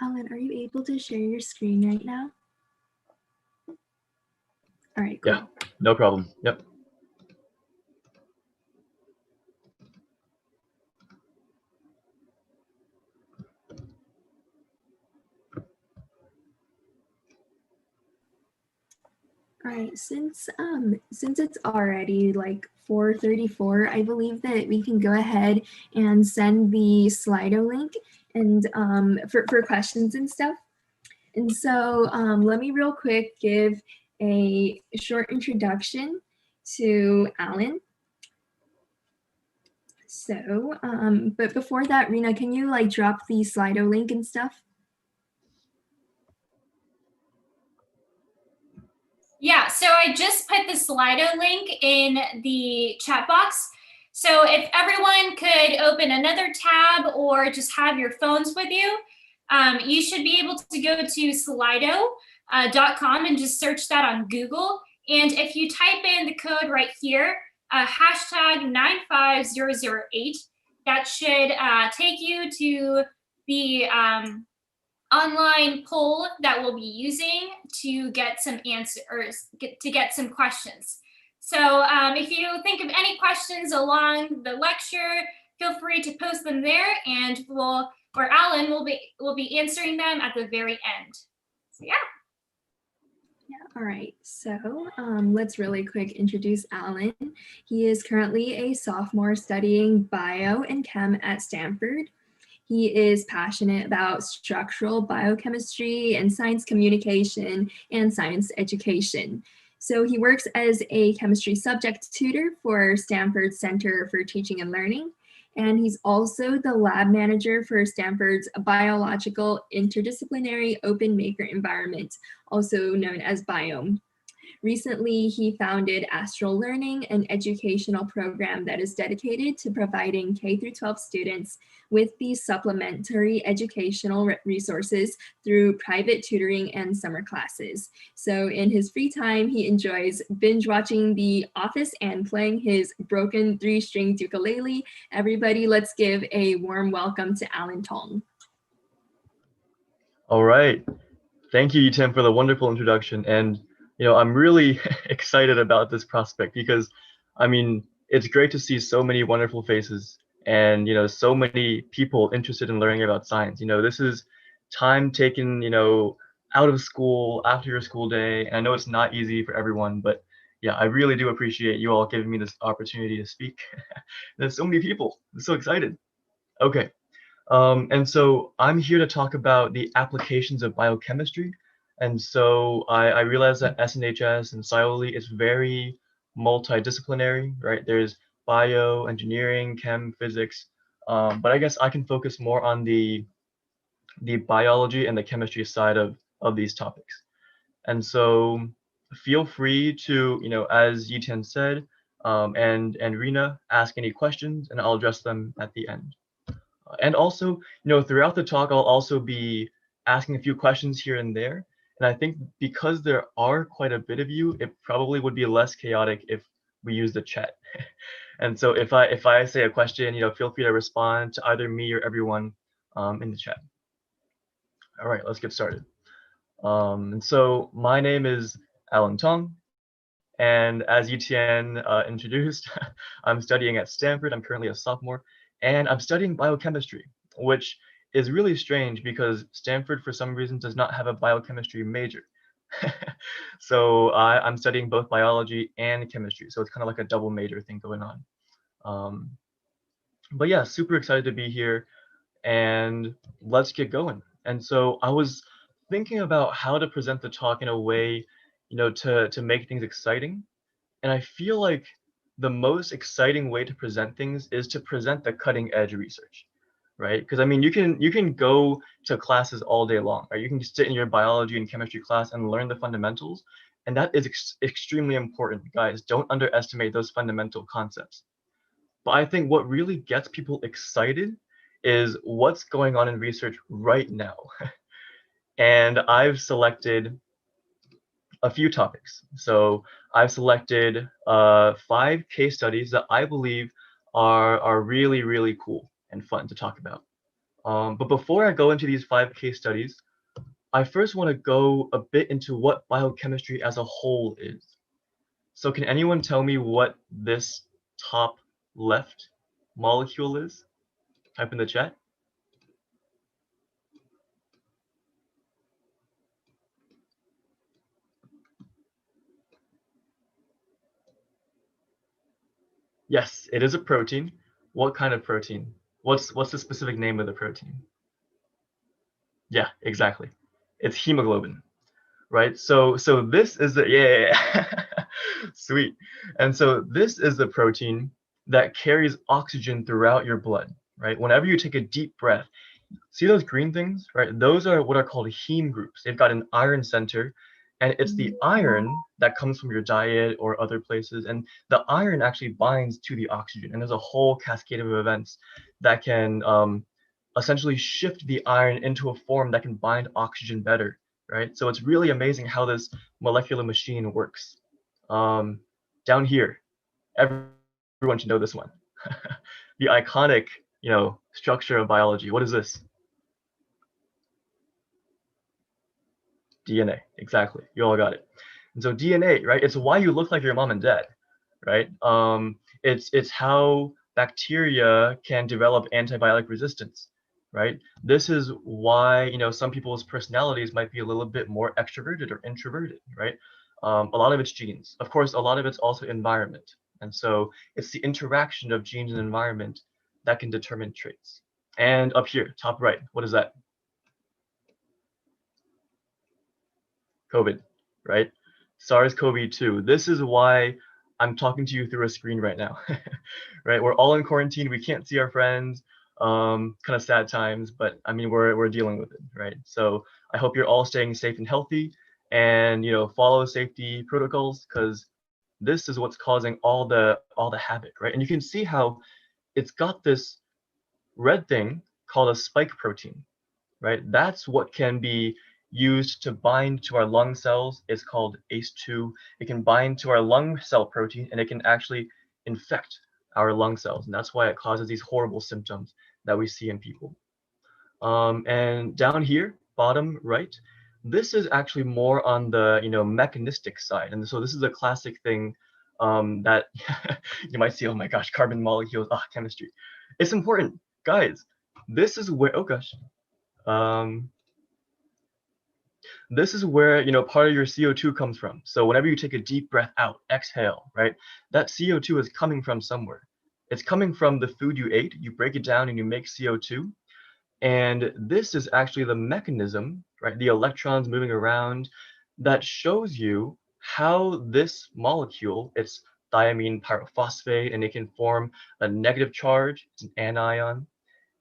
Alan, are you able to share your screen right now? All right, cool. Yeah, no problem. Yep. All right, since it's already like 4:34, I believe that we can go ahead and send the Slido link and for questions and stuff. And so let me real quick give a short introduction to Alan. So, but before that, Rena, can you like drop the Slido link and stuff? Yeah, so I just put the Slido link in the chat box. So if everyone could open another tab or just have your phones with you, you should be able to go to slido.com and just search that on Google. And if you type in the code right here, hashtag 95008, that should take you to the online poll that we'll be using to get some answers, to get some questions. So if you think of any questions along the lecture, feel free to post them there, and Alan will be answering them at the very end. So yeah. Yeah, all right, so let's really quick introduce Alan. He is currently a sophomore studying bio and chem at Stanford. He is passionate about structural biochemistry and science communication and science education. So he works as a chemistry subject tutor for Stanford Center for Teaching and Learning. And he's also the lab manager for Stanford's Biological Interdisciplinary Open Maker Environment, also known as BIOME. Recently, he founded Astral Learning, an educational program that is dedicated to providing K-12 students with these supplementary educational resources through private tutoring and summer classes. So in his free time, he enjoys binge watching The Office and playing his broken 3-string ukulele. Everybody, let's give a warm welcome to Alan Tong. All right. Thank you, Tim, for the wonderful introduction. And I'm really excited about this prospect because, I mean, it's great to see so many wonderful faces and, so many people interested in learning about science. This is time taken, out of school after your school day. And I know it's not easy for everyone, but yeah, I really do appreciate you all giving me this opportunity to speak. There's so many people. I'm so excited. Okay. And so I'm here to talk about the applications of biochemistry. And so I realize that SNHS and Scioly is very multidisciplinary, right? There's bio, engineering, chem, physics, but I guess I can focus more on the biology and the chemistry side of these topics. And so feel free to, as Yitan said, and Rena, ask any questions and I'll address them at the end. And also, throughout the talk, I'll also be asking a few questions here and there. And I think because there are quite a bit of you, it probably would be less chaotic if we use the chat. And so if I say a question, feel free to respond to either me or everyone in the chat. All right, let's get started. And so my name is Alan Tong. And as Etienne introduced, I'm studying at Stanford. I'm currently a sophomore, and I'm studying biochemistry, which is really strange because Stanford, for some reason, does not have a biochemistry major. So I'm studying both biology and chemistry. So it's kind of like a double major thing going on. But yeah, super excited to be here, and let's get going. And so I was thinking about how to present the talk in a way, to make things exciting. And I feel like the most exciting way to present things is to present the cutting edge research, right? Because I mean, you can go to classes all day long, right? You can sit in your biology and chemistry class and learn the fundamentals, and that is extremely important, guys. Don't underestimate those fundamental concepts. But I think what really gets people excited is what's going on in research right now. And I've selected a few topics. So I've selected 5 case studies that I believe are really, really cool and fun to talk about. But before I go into these 5 case studies, I first want to go a bit into what biochemistry as a whole is. So can anyone tell me what this top left molecule is? Type in the chat. Yes, it is a protein. What kind of protein? What's the specific name of the protein? Yeah, exactly. It's hemoglobin, right? So this is the sweet. And so this is the protein that carries oxygen throughout your blood, right? Whenever you take a deep breath, see those green things, right? Those are what are called heme groups. They've got an iron center, and it's the iron that comes from your diet or other places. And the iron actually binds to the oxygen. And there's a whole cascade of events that can essentially shift the iron into a form that can bind oxygen better, right? So it's really amazing how this molecular machine works. Down here, everyone should know this one. The iconic, structure of biology. What is this? DNA, exactly. You all got it. And so DNA, right? It's why you look like your mom and dad, right? It's how bacteria can develop antibiotic resistance, right? This is why some people's personalities might be a little bit more extroverted or introverted, right? A lot of it's genes. Of course, a lot of it's also environment. And so it's the interaction of genes and environment that can determine traits. And up here, top right, what is that? COVID, right? SARS-CoV-2. This is why I'm talking to you through a screen right now, right? We're all in quarantine. We can't see our friends. Kind of sad times, but I mean, we're dealing with it, right? So I hope you're all staying safe and healthy, and follow safety protocols, because this is what's causing all the havoc, right? And you can see how it's got this red thing called a spike protein, right? That's what can be used to bind to our lung cells. It's called ACE2. It can bind to our lung cell protein, and it can actually infect our lung cells. And that's why it causes these horrible symptoms that we see in people. And down here, bottom right, this is actually more on the mechanistic side. And so this is a classic thing that you might see. Oh my gosh, carbon molecules, chemistry. It's important, guys. This is where, oh gosh, this is where part of your CO2 comes from. So whenever you take a deep breath out, exhale, right? That CO2 is coming from somewhere. It's coming from the food you ate. You break it down and you make CO2. And this is actually the mechanism, right? The electrons moving around that shows you how this molecule, it's thiamine pyrophosphate, and it can form a negative charge. It's an anion.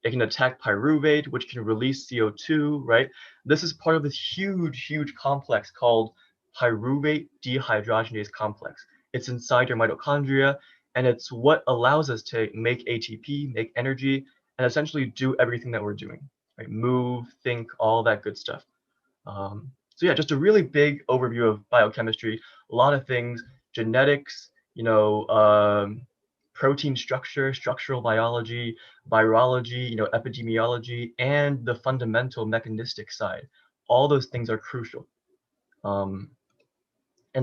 It can attack pyruvate, which can release CO2, right? This is part of this huge, huge complex called pyruvate dehydrogenase complex. It's inside your mitochondria, and it's what allows us to make ATP, make energy, and essentially do everything that we're doing, right? Move, think, all that good stuff. So yeah, just a really big overview of biochemistry, a lot of things, genetics, protein structure, structural biology, virology, epidemiology, and the fundamental mechanistic side. All those things are crucial. And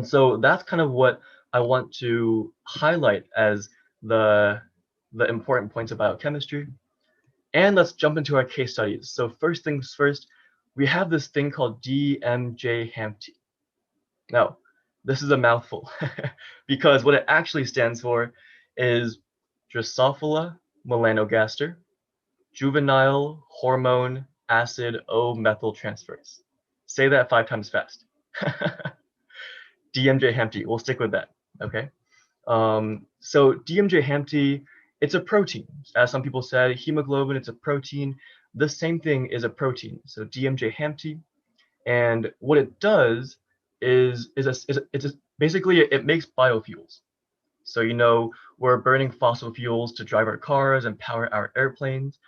so that's kind of what I want to highlight as the important points of biochemistry. And let's jump into our case studies. So first things first, we have this thing called DMJ-HAMT. Now, this is a mouthful because what it actually stands for is Drosophila melanogaster, juvenile hormone acid O-methyltransferase. Say that 5 times fast. DMJ-HAMT, we'll stick with that, okay? So DMJ-HAMT, it's a protein. As some people said, hemoglobin, it's a protein. The same thing is a protein. So DMJ-HAMT, and what it does is basically it makes biofuels. So we're burning fossil fuels to drive our cars and power our airplanes,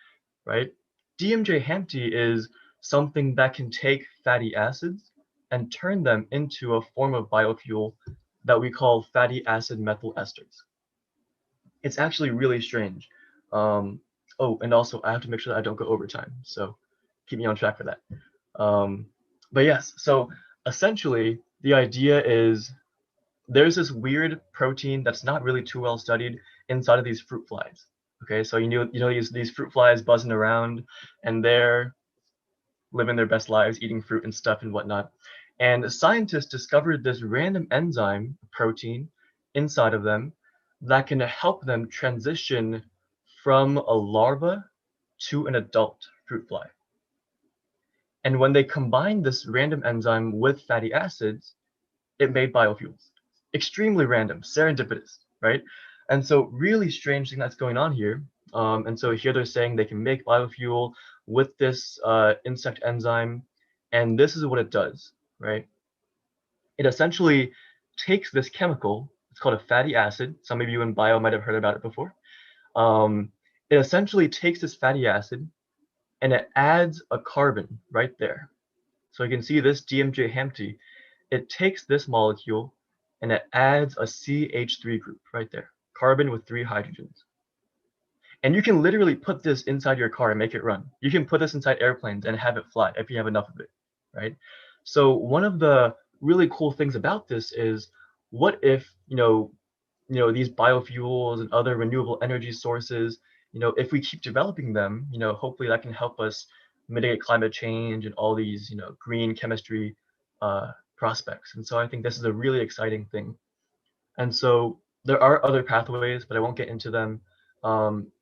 right? DMJ-HAMT is something that can take fatty acids and turn them into a form of biofuel that we call fatty acid methyl esters. It's actually really strange. Oh, and also I have to make sure that I don't go overtime. So keep me on track for that. But yes, so essentially the idea is there's this weird protein that's not really too well studied inside of these fruit flies. Okay, so you know these fruit flies buzzing around, and they're living their best lives, eating fruit and stuff and whatnot. And scientists discovered this random enzyme protein inside of them that can help them transition from a larva to an adult fruit fly. And when they combined this random enzyme with fatty acids, it made biofuels. Extremely random, serendipitous, right? And so really strange thing that's going on here. And so here they're saying they can make biofuel with this insect enzyme, and this is what it does, right? It essentially takes this chemical, it's called a fatty acid. Some of you in bio might have heard about it before. It essentially takes this fatty acid and it adds a carbon right there. So you can see this DMJ Hampty, it takes this molecule and it adds a CH3 group right there, carbon with 3 hydrogens. And you can literally put this inside your car and make it run. You can put this inside airplanes and have it fly if you have enough of it, right? So one of the really cool things about this is, what if, these biofuels and other renewable energy sources, if we keep developing them, hopefully that can help us mitigate climate change and all these, green chemistry prospects. And so I think this is a really exciting thing. And so there are other pathways, but I won't get into them.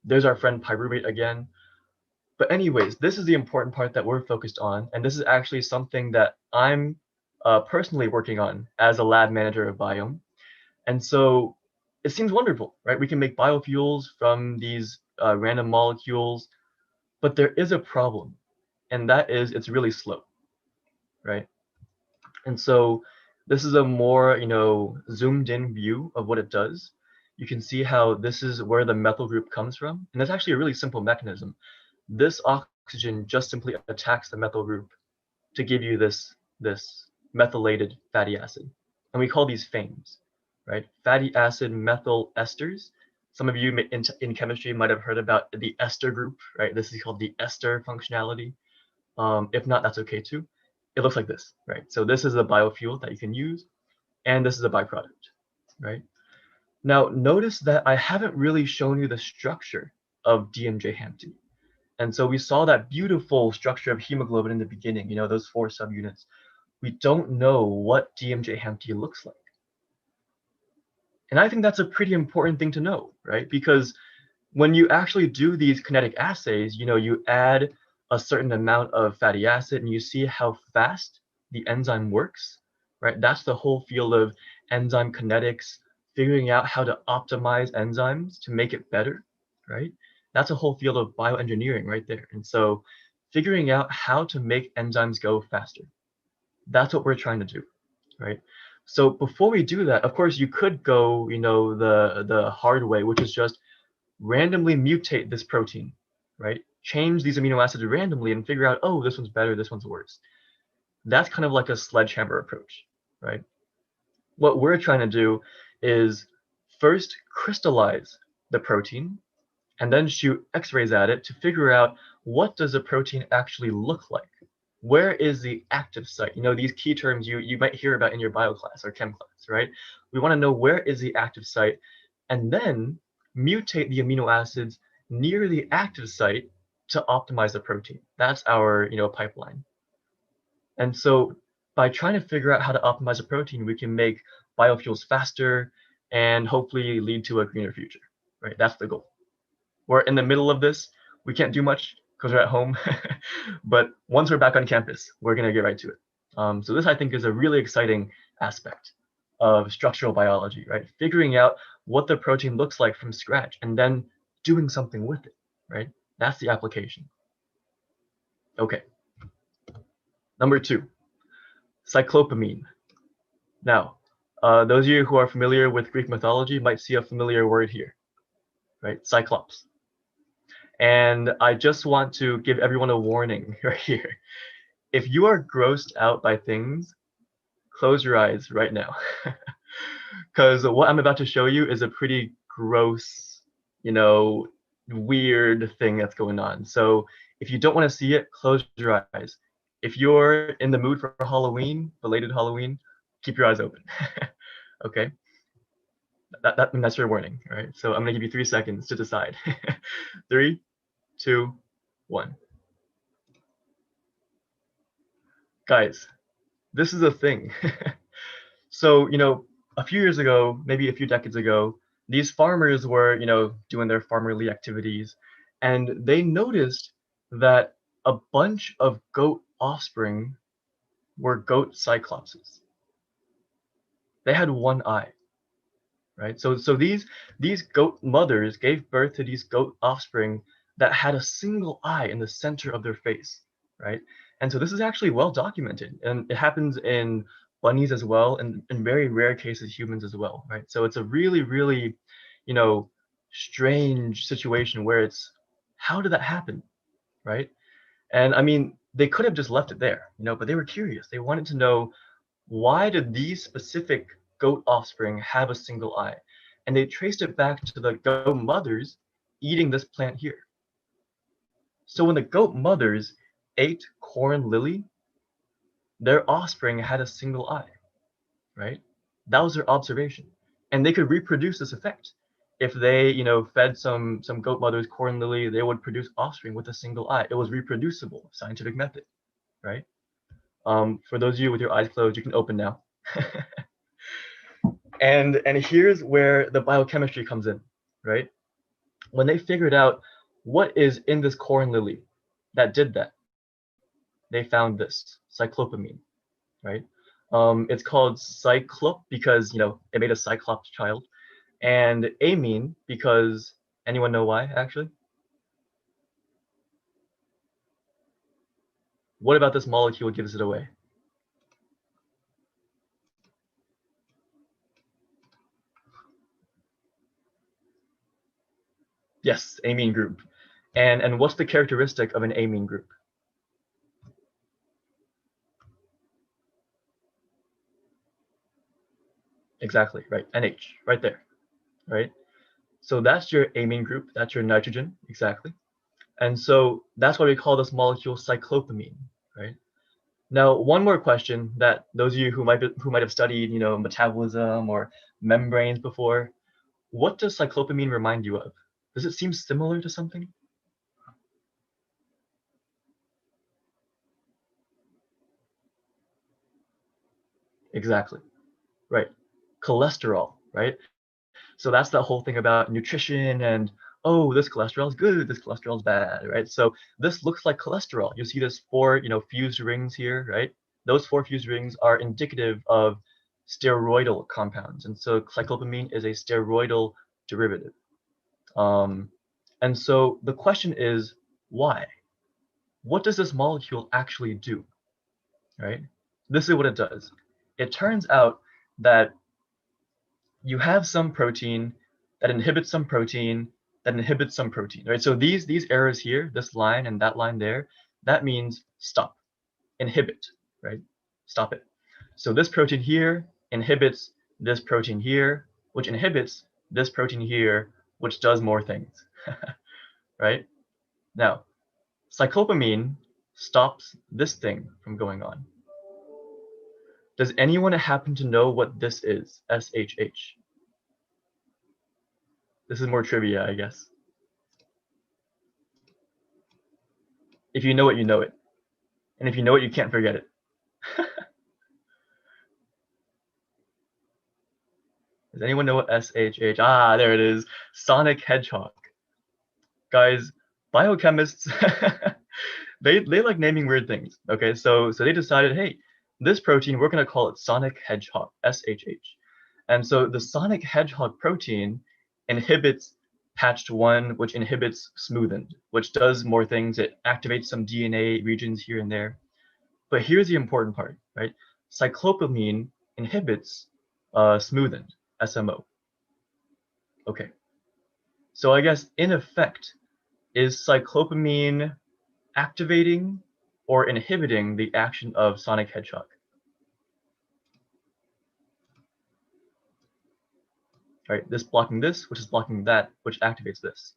There's our friend pyruvate again. But anyways, this is the important part that we're focused on. And this is actually something that I'm personally working on as a lab manager of Biome. And so it seems wonderful, right? We can make biofuels from these random molecules, but there is a problem, and that is it's really slow, right? And so this is a more, zoomed in view of what it does. You can see how this is where the methyl group comes from. And it's actually a really simple mechanism. This oxygen just simply attacks the methyl group to give you this methylated fatty acid. And we call these FAMEs, right? Fatty acid methyl esters. Some of you in chemistry might have heard about the ester group, right? This is called the ester functionality. If not, that's okay too. It looks like this, right? So this is a biofuel that you can use, and this is a byproduct, right? Now, notice that I haven't really shown you the structure of DMJ Hampty. And so we saw that beautiful structure of hemoglobin in the beginning, those 4 subunits. We don't know what DMJ Hampty looks like. And I think that's a pretty important thing to know, right? Because when you actually do these kinetic assays, you add a certain amount of fatty acid and you see how fast the enzyme works, right? That's the whole field of enzyme kinetics, figuring out how to optimize enzymes to make it better, right? That's a whole field of bioengineering right there. And so figuring out how to make enzymes go faster, that's what we're trying to do, right? So before we do that, of course, you could go, the hard way, which is just randomly mutate this protein, right? Change these amino acids randomly and figure out, oh, this one's better, this one's worse. That's kind of like a sledgehammer approach, right? What we're trying to do is first crystallize the protein and then shoot X-rays at it to figure out, what does a protein actually look like? Where is the active site? These key terms you might hear about in your bio class or chem class, right? We want to know where is the active site, and then mutate the amino acids near the active site to optimize the protein. That's our pipeline. And so by trying to figure out how to optimize a protein, we can make biofuels faster and hopefully lead to a greener future, right? That's the goal. We're in the middle of this. We can't do much because we're at home. But once we're back on campus, we're going to get right to it. So this, I think, is a really exciting aspect of structural biology, right? Figuring out what the protein looks like from scratch and then doing something with it, right? That's the application. Okay. Number 2, cyclopamine. Now, those of you who are familiar with Greek mythology might see a familiar word here, right? Cyclops. And I just want to give everyone a warning right here. If you are grossed out by things, close your eyes right now. Because what I'm about to show you is a pretty gross, weird thing that's going on. So if you don't want to see it, close your eyes. If you're in the mood for Halloween, belated Halloween, keep your eyes open. Okay, that's your warning. All right, so I'm gonna give you 3 seconds to decide. 3, 2, 1. Guys, this is a thing. So, a few years ago, maybe a few decades ago, these farmers were, doing their farmerly activities, and they noticed that a bunch of goat offspring were goat cyclopses. They had one eye, right? So these goat mothers gave birth to these goat offspring that had a single eye in the center of their face, right? And so this is actually well documented, and it happens in bunnies as well, and in very rare cases humans as well, right? So it's a really, really, you know, strange situation where it's, how did that happen, right? And I mean, they could have just left it there, but they were curious. They wanted to know, why did these specific goat offspring have a single eye? And they traced it back to the goat mothers eating this plant here. So when the goat mothers ate corn lily, their offspring had a single eye, right? That was their observation. And they could reproduce this effect. If they, fed some goat mothers corn lily, they would produce offspring with a single eye. It was reproducible, scientific method, right? For those of you with your eyes closed, you can open now. And here's where the biochemistry comes in, right? When they figured out what is in this corn lily that did that, they found this cyclopamine, right? It's called cyclop because it made a cyclops child, and amine because, anyone know why actually? What about this molecule gives it away? Yes, amine group. And what's the characteristic of an amine group? Exactly, right, NH, right there, right? So that's your amine group, that's your nitrogen, exactly. And so that's why we call this molecule cyclopamine, right? Now, one more question that those of you who might have studied, metabolism or membranes before, what does cyclopamine remind you of? Does it seem similar to something? Exactly, right. Cholesterol, right? So that's the whole thing about nutrition and, oh, this cholesterol is good, this cholesterol is bad, right? So this looks like cholesterol. You see this 4, fused rings here, right? Those 4 fused rings are indicative of steroidal compounds. And so cyclopamine is a steroidal derivative. And so the question is, why? What does this molecule actually do, right? This is what it does. It turns out that you have some protein that inhibits some protein that inhibits some protein, right? So these arrows here, this line and that line there, that means stop, inhibit, right? Stop it. So this protein here inhibits this protein here, which inhibits this protein here, which does more things, right? Now, cyclopamine stops this thing from going on. Does anyone happen to know what this is, SHH? This is more trivia, I guess. If you know it, you know it. And if you know it, you can't forget it. Does anyone know what SHH? Ah, there it is. Sonic Hedgehog. Guys, biochemists, they like naming weird things. Okay, so they decided, hey, this protein, we're gonna call it Sonic Hedgehog, SHH. And so the Sonic Hedgehog protein inhibits patched 1, which inhibits smoothened, which does more things. It activates some DNA regions here and there. But here's the important part, right? Cyclopamine inhibits smoothened, SMO. Okay. So I guess in effect, is cyclopamine activating or inhibiting the action of Sonic Hedgehog? Right, this blocking this, which is blocking that, which activates this.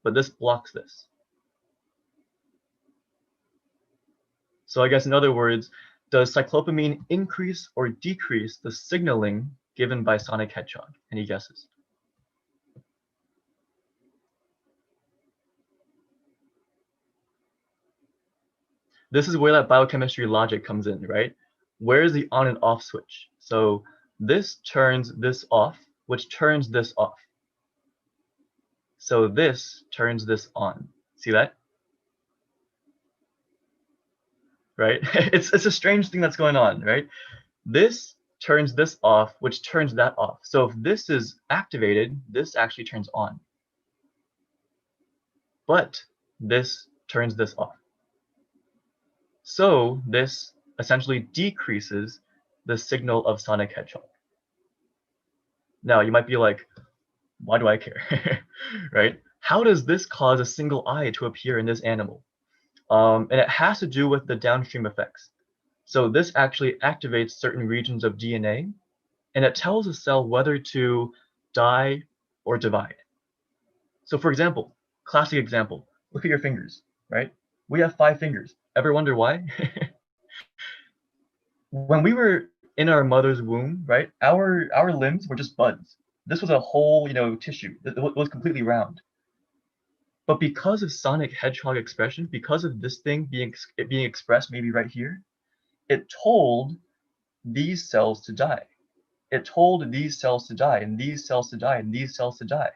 but this blocks this. So I guess in other words, does cyclopamine increase or decrease the signaling given by sonic hedgehog? Any guesses? This is where that biochemistry logic comes in, right? Where is the on and off switch? So this turns this off, which turns this off. So this turns this on. See that? Right? It's a strange thing that's going on, right? This turns this off, which turns that off. So if this is activated, this actually turns on. But this turns this off. So this essentially decreases the signal of sonic hedgehog. Now you might be like, why do I care? Right? How does this cause a single eye to appear in this animal? And it has to do with the downstream effects. So this actually activates certain regions of DNA, and it tells a cell whether to die or divide. So for example, classic example, look at your fingers, right? We have 5 fingers. Ever wonder why? When we were in our mother's womb, right, our limbs were just buds. This was a whole, tissue. It was completely round. But because of sonic hedgehog expression, because of this thing being expressed maybe right here, it told these cells to die. It told these cells to die, and these cells to die, and these cells to die.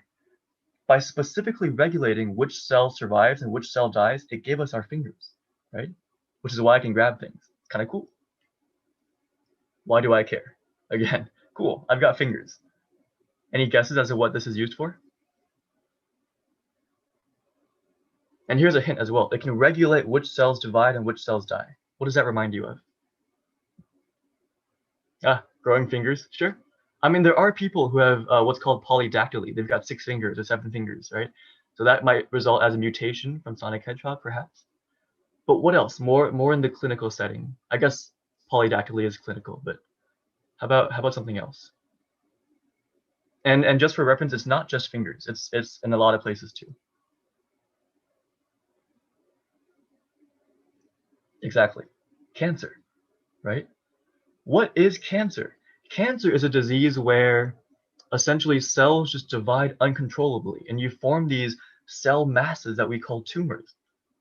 By specifically regulating which cell survives and which cell dies, it gave us our fingers, right? Which is why I can grab things. It's kind of cool. Why do I care? Again, cool, I've got fingers. Any guesses as to what this is used for? And here's a hint as well. It can regulate which cells divide and which cells die. What does that remind you of? Growing fingers, sure. I mean, there are people who have what's called polydactyly. They've got 6 fingers or 7 fingers, right? So that might result as a mutation from sonic hedgehog, perhaps. But what else? More in the clinical setting. I guess polydactyly is clinical, but how about something else? And just for reference, it's not just fingers. It's in a lot of places too. Exactly. Cancer, right? What is cancer? Cancer is a disease where essentially cells just divide uncontrollably, and you form these cell masses that we call tumors,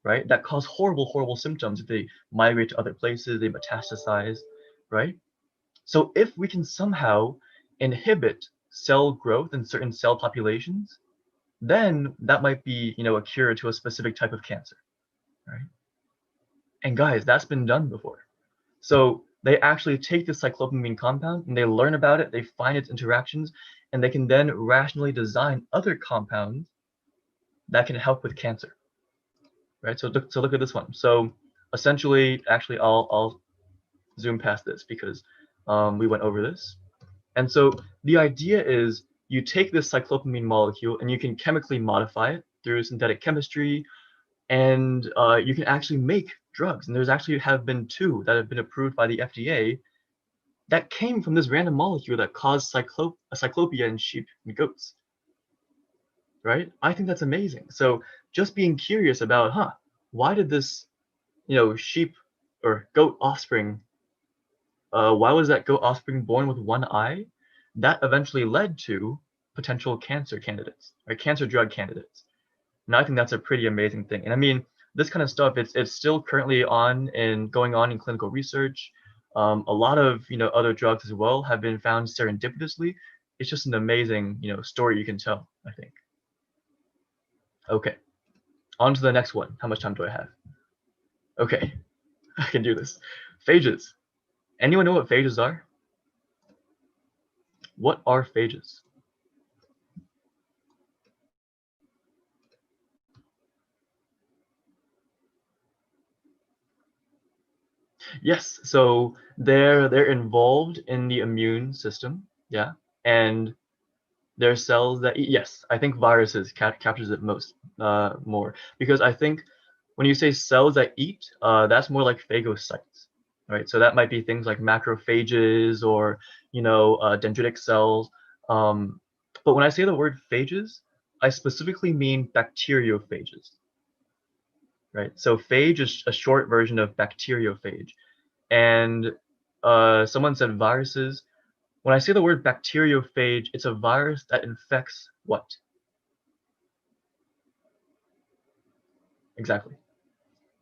right? That cause horrible, horrible symptoms. If they migrate to other places, they metastasize, right? So if we can somehow inhibit cell growth in certain cell populations, then that might be, a cure to a specific type of cancer, right? And guys, that's been done before. So they actually take the cyclopamine compound and they learn about it, they find its interactions, and they can then rationally design other compounds that can help with cancer, right? So look at this one. So essentially, actually, I'll zoom past this because we went over this. And so the idea is you take this cyclopamine molecule and you can chemically modify it through synthetic chemistry, and you can actually make drugs. And there's actually have been 2 that have been approved by the FDA that came from this random molecule that caused cyclopia in sheep and goats, right? I think that's amazing. So just being curious about, why did this, sheep or goat offspring, why was that goat offspring born with 1 eye? That eventually led to potential cancer candidates, or cancer drug candidates. And I think that's a pretty amazing thing. And I mean, this kind of stuff, it's still currently going on in clinical research. A lot of other drugs as well have been found serendipitously. It's just an amazing story you can tell, I think. Okay, on to the next one. How much time do I have? Okay, I can do this. Phages. Anyone know what phages are? What are phages? Yes, so they're involved in the immune system, yeah, and they're cells that eat. Yes, I think viruses captures it more, because I think when you say cells that eat, that's more like phagocytes, right? So that might be things like macrophages or dendritic cells. But when I say the word phages, I specifically mean bacteriophages, right? So phage is a short version of bacteriophage. And someone said viruses. When I say the word bacteriophage, it's a virus that infects what? Exactly.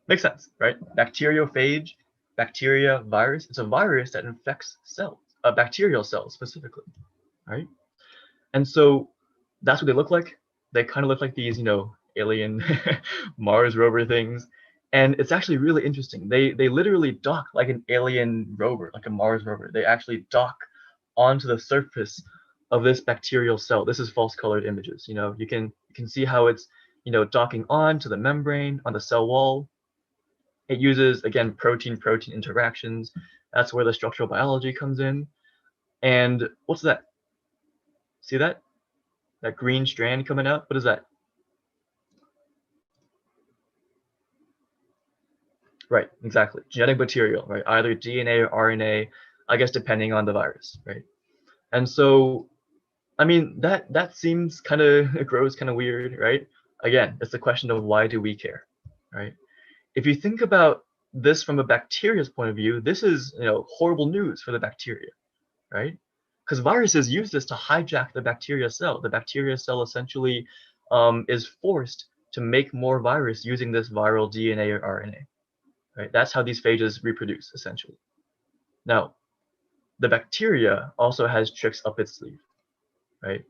Makes sense, right? Bacteriophage, bacteria, virus. It's a virus that infects cells, bacterial cells specifically, right? And so that's what they look like. They kind of look like these, alien Mars rover things. And it's actually really interesting. They literally dock like an alien rover, like a Mars rover. They actually dock onto the surface of this bacterial cell. This is false colored images. You can see how it's, docking onto the membrane on the cell wall. It uses, again, protein-protein interactions. That's where the structural biology comes in. And what's that? See that? That green strand coming out? What is that? Right, exactly. Genetic material, right? Either DNA or RNA, I guess depending on the virus, right? And so, I mean, that seems kind of gross, kind of weird, right? Again, it's the question of why do we care, right? If you think about this from a bacteria's point of view, this is, horrible news for the bacteria, right? Because viruses use this to hijack the bacteria cell. The bacteria cell essentially is forced to make more virus using this viral DNA or RNA, right? That's how these phages reproduce, essentially. Now, the bacteria also has tricks up its sleeve, right?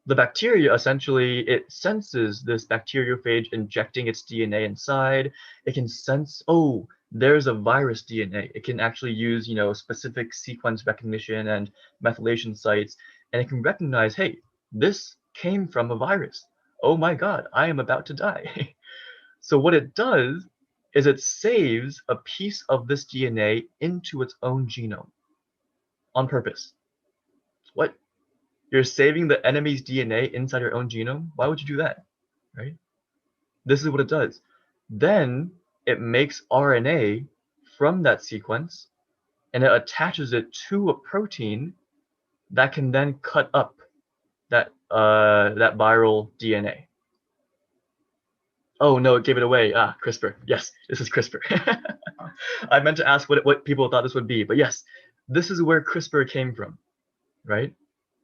The bacteria essentially, it senses this bacteriophage injecting its DNA inside. It can sense, oh, there's a virus DNA. It can actually use, specific sequence recognition and methylation sites, and it can recognize, hey, this came from a virus. Oh my God, I am about to die. So what it does is it saves a piece of this DNA into its own genome on purpose. What? You're saving the enemy's DNA inside your own genome? Why would you do that? Right? This is what it does. Then it makes RNA from that sequence and it attaches it to a protein that can then cut up that viral DNA. Oh no, it gave it away. CRISPR. Yes, this is CRISPR. I meant to ask what people thought this would be, but yes, this is where CRISPR came from, right?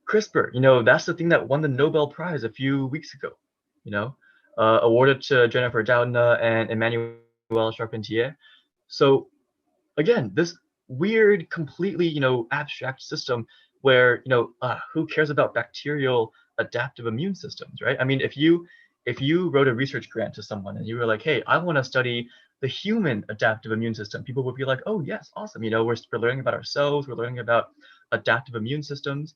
CRISPR, that's the thing that won the Nobel Prize a few weeks ago, awarded to Jennifer Doudna and Emmanuel Charpentier. So again, this weird, completely, abstract system where, who cares about bacterial adaptive immune systems, right? I mean, if you wrote a research grant to someone and you were like, hey, I want to study the human adaptive immune system, people would be like, oh yes, awesome. We're learning about ourselves, we're learning about adaptive immune systems.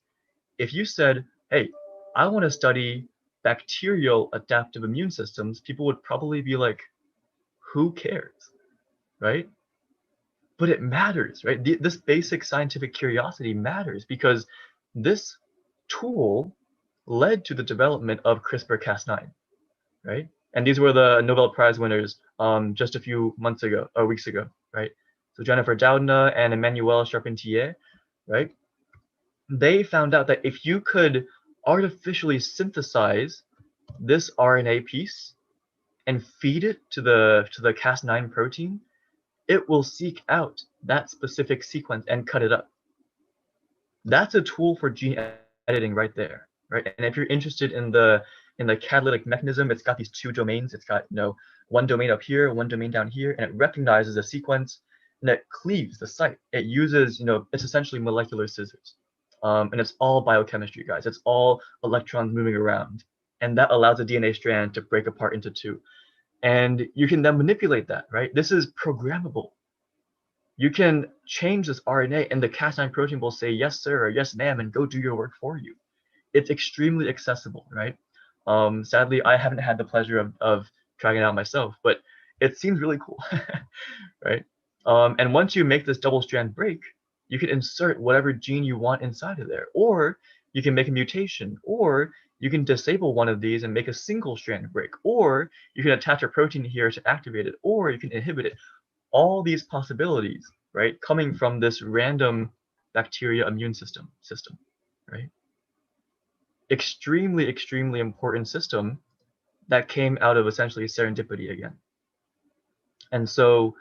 If you said, hey, I want to study bacterial adaptive immune systems, people would probably be like, who cares, right? But it matters, right? This basic scientific curiosity matters because this tool led to the development of CRISPR-Cas9, right? And these were the Nobel Prize winners just a few months ago, or weeks ago, right? So Jennifer Doudna and Emmanuel Charpentier, right? They found out that if you could artificially synthesize this RNA piece and feed it to the Cas9 protein, it will seek out that specific sequence and cut it up. That's a tool for gene editing right there, right? And if you're interested in the catalytic mechanism, it's got these two domains. It's got one domain up here, one domain down here, and it recognizes a sequence and it cleaves the site. It uses, it's essentially molecular scissors. And it's all biochemistry, guys. It's all electrons moving around. And that allows the DNA strand to break apart into two. And you can then manipulate that, right? This is programmable. You can change this RNA and the Cas9 protein will say, yes, sir, or yes, ma'am, and go do your work for you. It's extremely accessible, right? Sadly, I haven't had the pleasure of trying it out myself, but it seems really cool, right? And once you make this double strand break, you can insert whatever gene you want inside of there, or you can make a mutation, or you can disable one of these and make a single strand break, or you can attach a protein here to activate it, or you can inhibit it. All these possibilities, right, coming from this random bacteria immune system, right? extremely, extremely important system that came out of essentially serendipity again. And so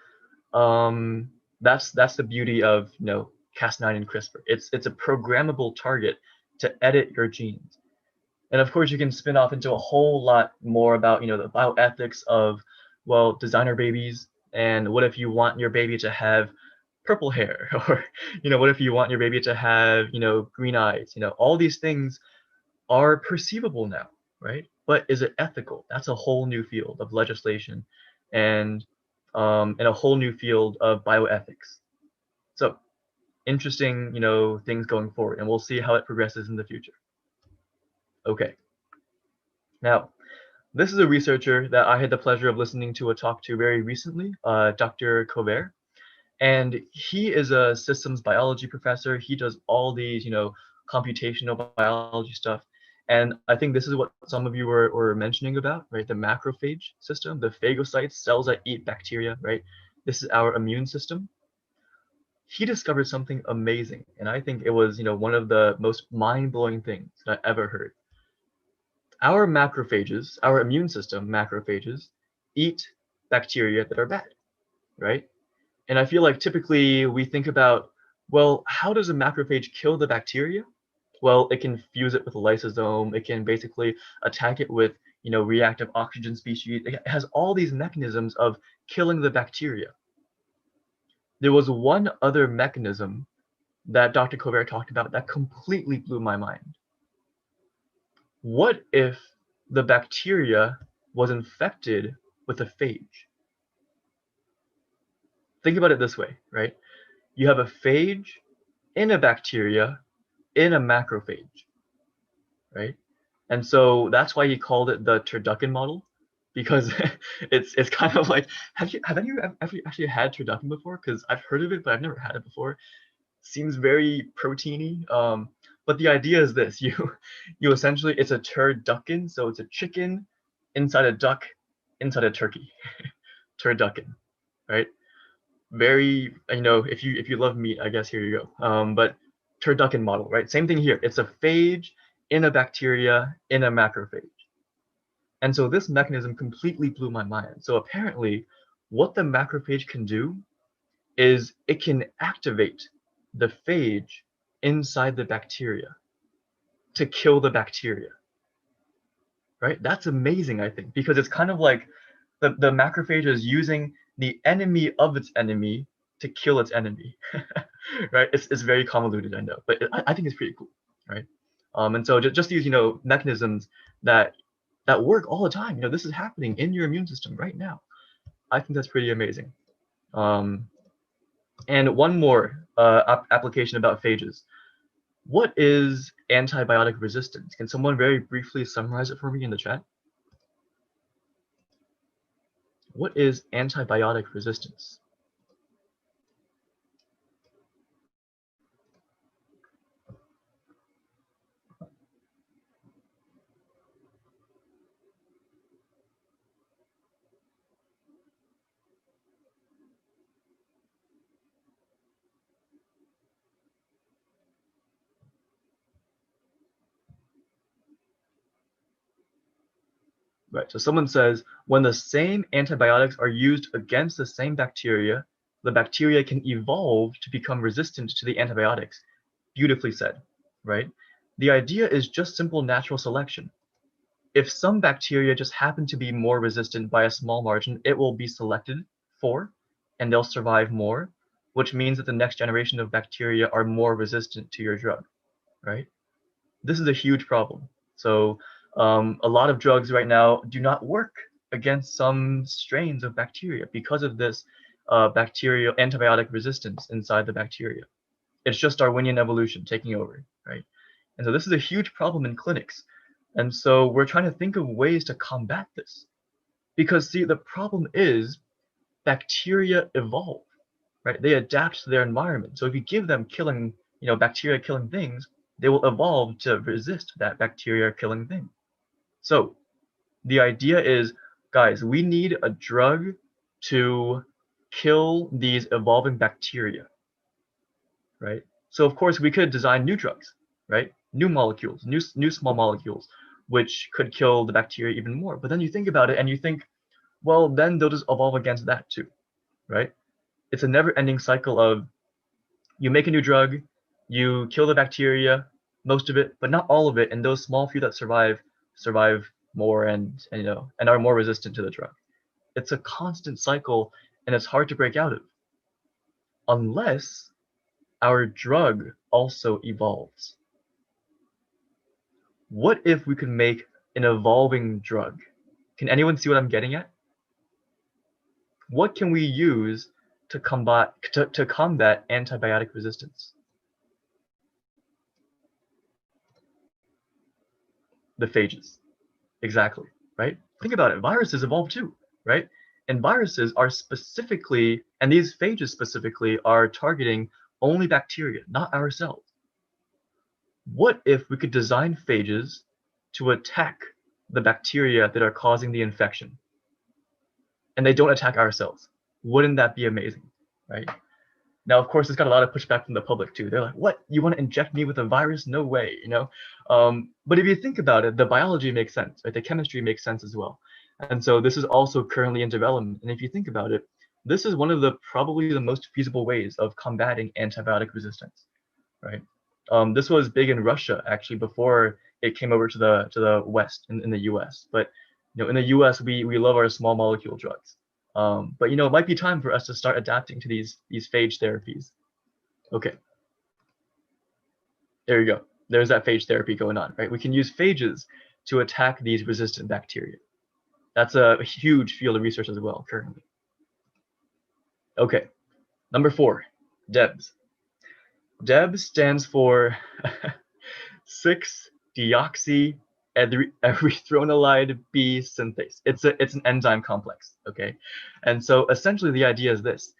that's the beauty of Cas9 and CRISPR. It's a programmable target to edit your genes. And of course, you can spin off into a whole lot more about the bioethics of, well, designer babies, and what if you want your baby to have purple hair, or what if you want your baby to have green eyes? All these things are perceivable now, right? But is it ethical? That's a whole new field of legislation, and a whole new field of bioethics. So interesting, things going forward, and we'll see how it progresses in the future. Okay. Now, this is a researcher that I had the pleasure of listening to a talk to very recently, Dr. Covert. And he is a systems biology professor. He does all these, computational biology stuff. And I think this is what some of you were mentioning about, right? The macrophage system, the phagocytes, cells that eat bacteria, right? This is our immune system. He discovered something amazing. And I think it was, one of the most mind-blowing things that I ever heard. Our macrophages, our immune system macrophages, eat bacteria that are bad, right? And I feel like typically we think about, well, how does a macrophage kill the bacteria? Well, it can fuse it with a lysosome. It can basically attack it with, reactive oxygen species. It has all these mechanisms of killing the bacteria. There was one other mechanism that Dr. Covert talked about that completely blew my mind. What if the bacteria was infected with a phage? Think about it this way, right? You have a phage in a bacteria in a macrophage, right? And so that's why he called it the turducken model, because it's kind of like, have you actually had turducken before? Because I've heard of it, but I've never had it before. Seems very proteiny. But the idea is this: you essentially, it's a turducken, so it's a chicken inside a duck inside a turkey. Turducken, right? Very, if you love meat, I guess here you go. But turducken model, right? Same thing here. It's a phage in a bacteria in a macrophage. And so this mechanism completely blew my mind. So apparently, what the macrophage can do is it can activate the phage inside the bacteria to kill the bacteria, right? That's amazing, I think, because it's kind of like the macrophage is using the enemy of its enemy to kill its enemy, right? It's very convoluted, I know, but I think it's pretty cool, right? And so just these, mechanisms that work all the time. This is happening in your immune system right now. I think that's pretty amazing. And one more application about phages. What is antibiotic resistance? Can someone very briefly summarize it for me in the chat? What is antibiotic resistance? Right, so someone says, when the same antibiotics are used against the same bacteria, the bacteria can evolve to become resistant to the antibiotics. Beautifully said, right? The idea is just simple natural selection. If some bacteria just happen to be more resistant by a small margin, it will be selected for, and they'll survive more, which means that the next generation of bacteria are more resistant to your drug, right? This is a huge problem. So a lot of drugs right now do not work against some strains of bacteria because of this bacterial antibiotic resistance inside the bacteria. It's just Darwinian evolution taking over, right? And so this is a huge problem in clinics. And so we're trying to think of ways to combat this. Because see, the problem is bacteria evolve, right? They adapt to their environment. So if you give them killing, bacteria killing things, they will evolve to resist that bacteria killing thing. So the idea is, guys, we need a drug to kill these evolving bacteria, right? So of course we could design new drugs, right? new molecules, new small molecules, which could kill the bacteria even more. But then you think about it and you think, well, then they'll just evolve against that too, right? It's a never-ending cycle of you make a new drug, you kill the bacteria, most of it, but not all of it, and those small few that survive more and are more resistant to the drug. It's a constant cycle, and it's hard to break out of, unless our drug also evolves. What if we could make an evolving drug? Can anyone see what I'm getting at? What can we use to combat antibiotic resistance? The phages. Exactly, right? Think about it. Viruses evolve too, right? And viruses are specifically, and these phages specifically, are targeting only bacteria, not our cells. What if we could design phages to attack the bacteria that are causing the infection, and they don't attack our cells? Wouldn't that be amazing, right? Now, of course, it's got a lot of pushback from the public too. They're like, "What? You want to inject me with a virus? No way!" But if you think about it, the biology makes sense, right? The chemistry makes sense as well. And so this is also currently in development. And if you think about it, this is one of the probably the most feasible ways of combating antibiotic resistance, right? This was big in Russia actually before it came over to the West in the U.S. But in the U.S. we love our small molecule drugs. But it might be time for us to start adapting to these phage therapies. Okay. There you go. There's that phage therapy going on, right? We can use phages to attack these resistant bacteria. That's a huge field of research as well currently. Okay. Number 4, DEBS. DEBS stands for 6-deoxyerythronolide B synthase. It's an enzyme complex, okay? And so essentially the idea is this.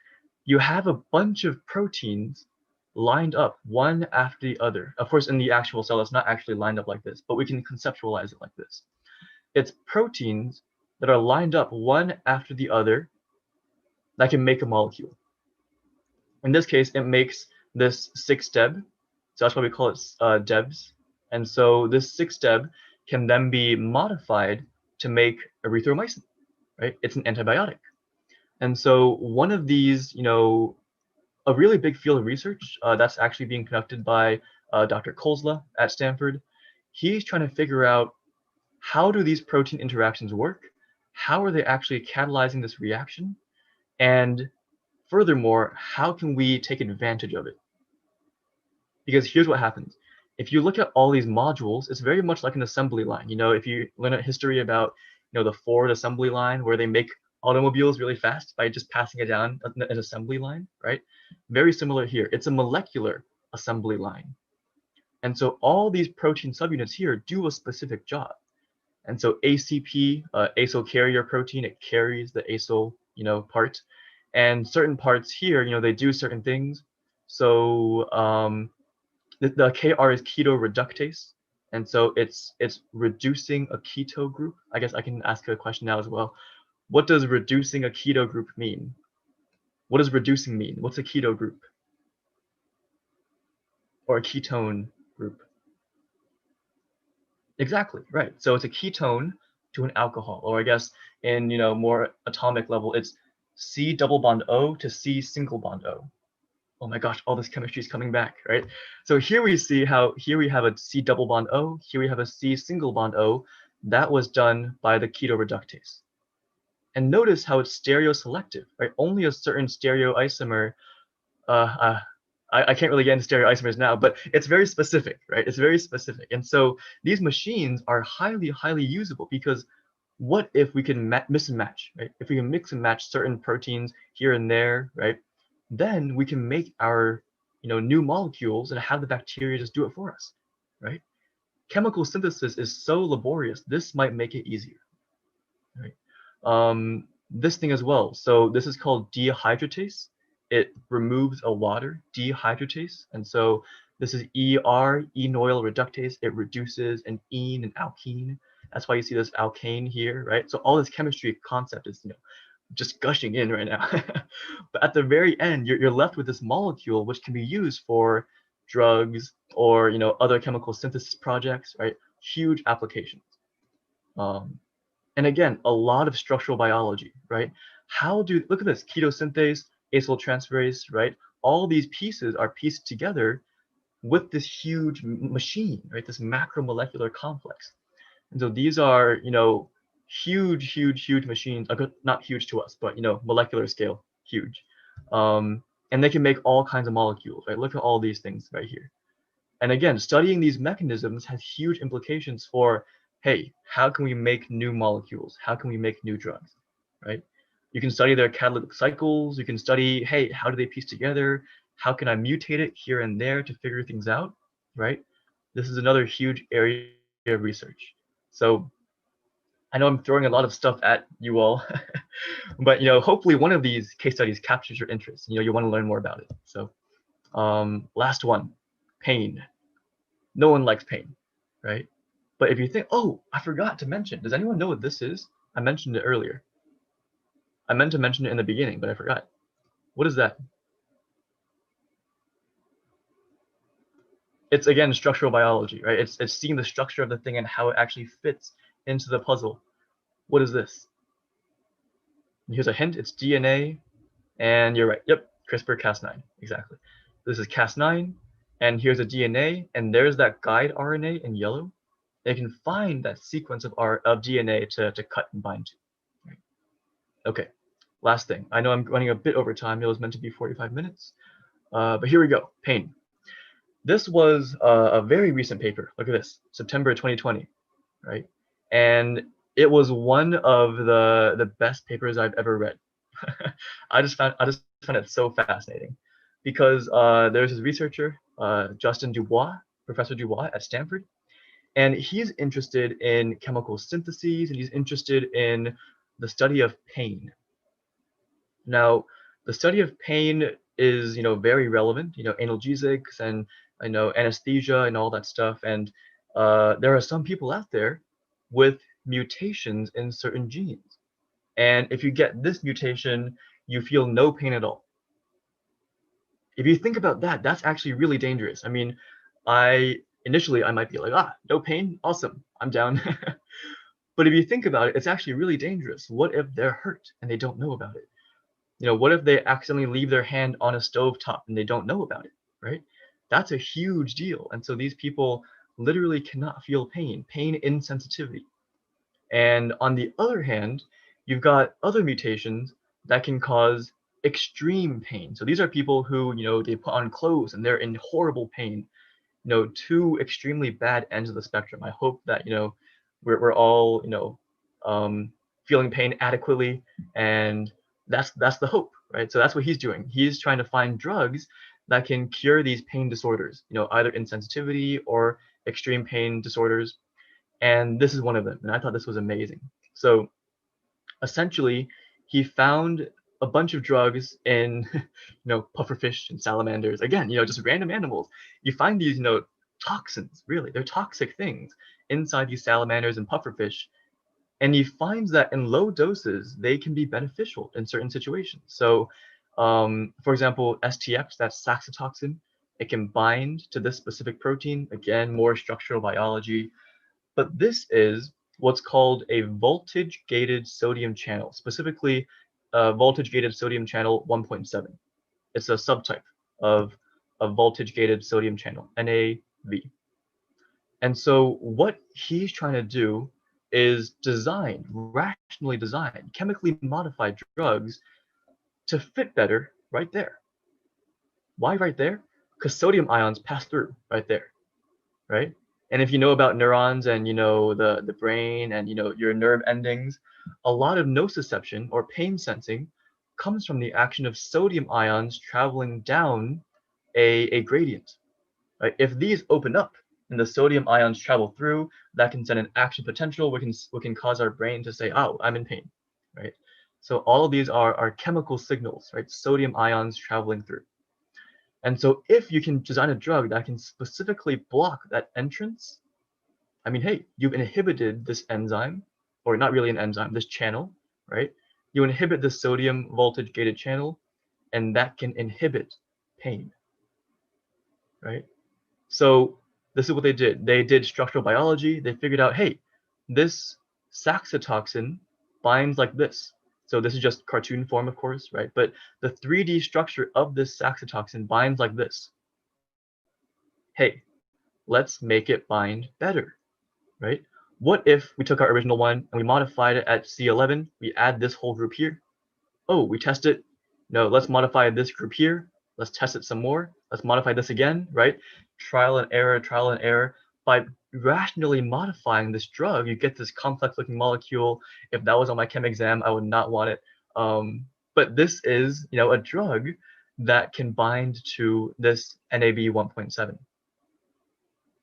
You have a bunch of proteins lined up one after the other. Of course, in the actual cell, it's not actually lined up like this, but we can conceptualize it like this. It's proteins that are lined up one after the other that can make a molecule. In this case, it makes this 6-deb, so that's why we call it DEBs. And so this 6-deb can then be modified to make erythromycin, right? It's an antibiotic. And so one of these, a really big field of research that's actually being conducted by Dr. Kolsla at Stanford. He's trying to figure out how do these protein interactions work? How are they actually catalyzing this reaction? And furthermore, how can we take advantage of it? Because here's what happens. If you look at all these modules, it's very much like an assembly line. If you learn a history about the Ford assembly line where they make automobiles really fast by just passing it down an assembly line, right? Very similar here. It's a molecular assembly line. And so all these protein subunits here do a specific job. And so ACP, acyl carrier protein, it carries the acyl, part. And certain parts here, they do certain things. So the KR is keto reductase. And so it's reducing a keto group. I guess I can ask a question now as well. What does reducing a keto group mean? What does reducing mean? What's a keto group? Or a ketone group? Exactly, right. So it's a ketone to an alcohol, or I guess in more atomic level, it's C double bond O to C single bond O. Oh my gosh, all this chemistry is coming back, right? So here we see how here we have a C double bond O, here we have a C single bond O. That was done by the keto reductase. And notice how it's stereoselective, right? Only a certain stereoisomer, I can't really get into stereoisomers now, but it's very specific, right? It's very specific. And so these machines are highly, highly usable because what if we can mix and match, right? If we can mix and match certain proteins here and there, right? Then we can make our, new molecules and have the bacteria just do it for us, right? Chemical synthesis is so laborious, this might make it easier, right? This thing as well. So this is called dehydratase. It removes a water, dehydratase. And so this is enoyl reductase. It reduces an ene and alkene. That's why you see this alkane here, right? So all this chemistry concept is, just gushing in right now. But at the very end, you're left with this molecule which can be used for drugs, or other chemical synthesis projects, right? Huge applications. And again, a lot of structural biology, right? Look at this, ketosynthase, acetyltransferase, right? All these pieces are pieced together with this huge machine, right? This macromolecular complex. And so these are, huge, huge, huge machines. Not huge to us, but molecular scale, huge. And they can make all kinds of molecules, right? Look at all these things right here. And again, studying these mechanisms has huge implications for, hey, how can we make new molecules? How can we make new drugs, right? You can study their catalytic cycles. You can study, hey, how do they piece together? How can I mutate it here and there to figure things out, right? This is another huge area of research. So I know I'm throwing a lot of stuff at you all, but hopefully one of these case studies captures your interest. You want to learn more about it. So last one, pain. No one likes pain, right? But if you think, oh, I forgot to mention, does anyone know what this is? I mentioned it earlier. I meant to mention it in the beginning, but I forgot. What is that? It's, again, structural biology, right? It's seeing the structure of the thing and how it actually fits into the puzzle. What is this? Here's a hint, it's DNA, and you're right. Yep, CRISPR-Cas9, exactly. This is Cas9, and here's a DNA, and there's that guide RNA in yellow. They can find that sequence of DNA to cut and bind to. Right? Okay, last thing. I know I'm running a bit over time. It was meant to be 45 minutes, but here we go, pain. This was a very recent paper. Look at this, September 2020, right? And it was one of the best papers I've ever read. I just found it so fascinating because there's this researcher, Justin Dubois, Professor Dubois at Stanford, and he's interested in chemical syntheses, and he's interested in the study of pain. Now, the study of pain is, very relevant, analgesics and anesthesia and all that stuff. And there are some people out there with mutations in certain genes. And if you get this mutation, you feel no pain at all. If you think about that, that's actually really dangerous. I mean, initially I might be like, no pain, awesome, I'm down. But if you think about it, it's actually really dangerous. What if they're hurt and they don't know about it? What if they accidentally leave their hand on a stovetop and they don't know about it, right? That's a huge deal. And so these people literally cannot feel pain insensitivity. And on the other hand, you've got other mutations that can cause extreme pain. So these are people who, they put on clothes and they're in horrible pain, two extremely bad ends of the spectrum. I hope that, we're all, feeling pain adequately, and that's the hope, right? So that's what he's doing. He's trying to find drugs that can cure these pain disorders, either insensitivity or extreme pain disorders. And this is one of them. And I thought this was amazing. So essentially, he found a bunch of drugs in, pufferfish and salamanders. Again, just random animals. You find these, toxins, really. They're toxic things inside these salamanders and pufferfish. And he finds that in low doses, they can be beneficial in certain situations. So, for example, STX, that's saxitoxin, it can bind to this specific protein. Again, more structural biology. But this is what's called a voltage-gated sodium channel, specifically voltage-gated sodium channel 1.7. It's a subtype of a voltage-gated sodium channel, NAV. And so what he's trying to do is rationally design, chemically modify drugs to fit better right there. Why right there? Because sodium ions pass through right there, right? And if you know about neurons and the brain and your nerve endings, a lot of nociception or pain sensing comes from the action of sodium ions traveling down a gradient. Right? If these open up and the sodium ions travel through, that can send an action potential, which can cause our brain to say, oh, I'm in pain, right? So all of these are chemical signals, right? Sodium ions traveling through. And so if you can design a drug that can specifically block that entrance, I mean, hey, you've inhibited this enzyme, or not really an enzyme, this channel, right? You inhibit the sodium voltage-gated channel, and that can inhibit pain, right? So this is what they did. They did structural biology. They figured out, hey, this saxitoxin binds like this. So this is just cartoon form, of course, right? But the 3D structure of this saxitoxin binds like this. Hey, let's make it bind better, right? What if we took our original one and we modified it at C11, we add this whole group here. Oh, we test it. No, let's modify this group here. Let's test it some more. Let's modify this again, right? Trial and error, trial and error. By rationally modifying this drug, you get this complex looking molecule. If that was on my chem exam, I would not want it. But this is, a drug that can bind to this NAB 1.7.